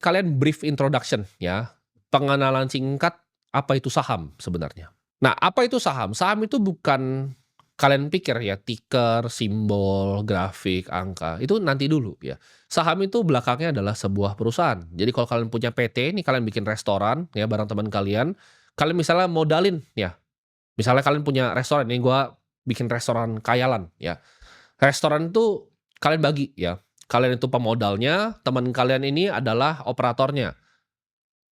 kalian brief introduction ya, pengenalan singkat apa itu saham sebenarnya. Nah, apa itu saham? Saham itu bukan kalian pikir ya ticker, simbol, grafik, angka, itu nanti dulu ya. Saham itu belakangnya adalah sebuah perusahaan. Jadi kalau kalian punya PT, nih kalian bikin restoran ya bareng teman kalian misalnya modalin ya. Misalnya kalian punya restoran, nih gua bikin restoran Kayalan ya. Restoran itu kalian bagi ya. Kalian itu pemodalnya, teman kalian ini adalah operatornya.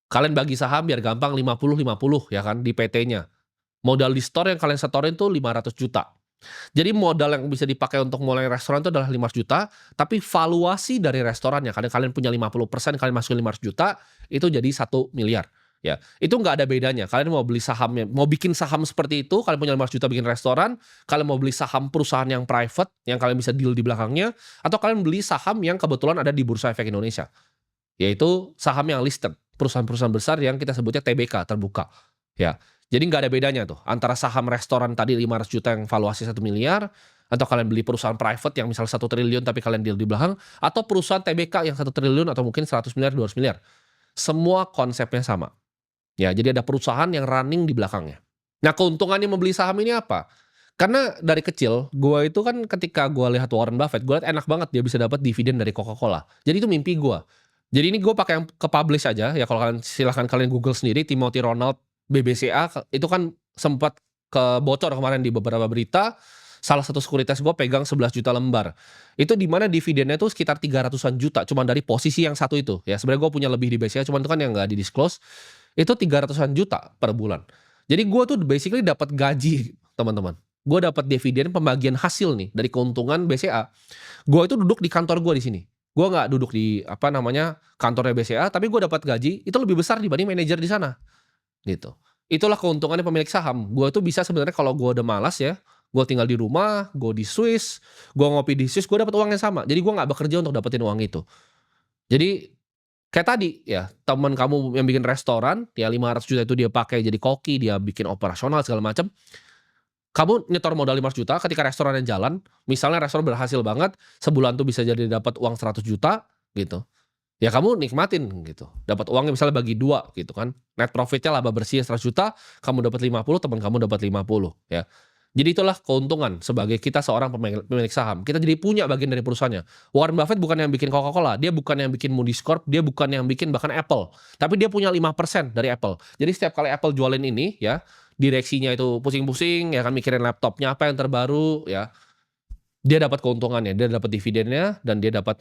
Kalian bagi saham biar gampang 50-50 ya kan di PT-nya. Modal di store yang kalian setorin tuh 500 juta. Jadi modal yang bisa dipakai untuk mulai restoran itu adalah 500 juta, tapi valuasi dari restorannya, kadang kalian punya 50%, kalian masukin 500 juta, itu jadi 1 miliar. Ya, itu nggak ada bedanya. Kalian mau beli sahamnya, mau bikin saham seperti itu, kalian punya 500 juta bikin restoran, kalian mau beli saham perusahaan yang private, yang kalian bisa deal di belakangnya, atau kalian beli saham yang kebetulan ada di Bursa Efek Indonesia. Yaitu saham yang listed, perusahaan-perusahaan besar yang kita sebutnya TBK, terbuka. Ya, jadi nggak ada bedanya tuh antara saham restoran tadi 500 juta yang valuasi 1 miliar, atau kalian beli perusahaan private yang misal 1 triliun tapi kalian deal di belakang, atau perusahaan TBK yang 1 triliun atau mungkin 100 miliar, 200 miliar. Semua konsepnya sama. Ya, jadi ada perusahaan yang running di belakangnya. Nah, keuntungannya membeli saham ini apa? Karena dari kecil, gue itu kan ketika gue lihat Warren Buffett, gue lihat enak banget dia bisa dapat dividen dari Coca-Cola. Jadi itu mimpi gue. Jadi ini gue pakai yang ke publish aja ya, kalau kalian silahkan kalian Google sendiri Timothy Ronald BBCA itu kan sempat kebocor kemarin di beberapa berita. Salah satu sekuritas gue pegang 11 juta lembar. Itu di mana dividennya tuh sekitar 300-an juta cuman dari posisi yang satu itu. Ya sebenarnya gue punya lebih di BCA cuman itu kan yang nggak di-disclose. Itu 300-an juta per bulan. Jadi gue tuh basically dapat gaji, teman-teman. Gue dapat dividen pembagian hasil nih dari keuntungan BCA. Gue itu duduk di kantor gue di sini. Gue nggak duduk di kantornya BCA, tapi gue dapat gaji itu lebih besar dibanding manajer di sana, gitu. Itulah keuntungannya pemilik saham. Gue tuh bisa sebenarnya kalau gue udah malas ya, gue tinggal di rumah, gue di Swiss, gue ngopi di Swiss, gue dapat uang yang sama. Jadi gue nggak bekerja untuk dapetin uang itu. Jadi kayak tadi ya, teman kamu yang bikin restoran, ya 500 juta itu dia pakai jadi koki, dia bikin operasional segala macam. Kamu nyetor modal 500 juta ketika restorannya jalan, misalnya restoran berhasil banget, sebulan tuh bisa jadi dapat uang 100 juta gitu. Ya kamu nikmatin gitu. Dapat uangnya misalnya bagi 2 gitu kan. Net profitnya laba bersih 100 juta, kamu dapat 50, teman kamu dapat 50 ya. Jadi itulah keuntungan sebagai kita seorang pemilik saham. Kita jadi punya bagian dari perusahaannya. Warren Buffett bukan yang bikin Coca-Cola, dia bukan yang bikin Moody's Corp, dia bukan yang bikin bahkan Apple. Tapi dia punya 5% dari Apple. Jadi setiap kali Apple jualin ini ya, direksinya itu pusing-pusing ya kan mikirin laptopnya apa yang terbaru ya. Dia dapat keuntungannya, dia dapat dividennya dan dia dapat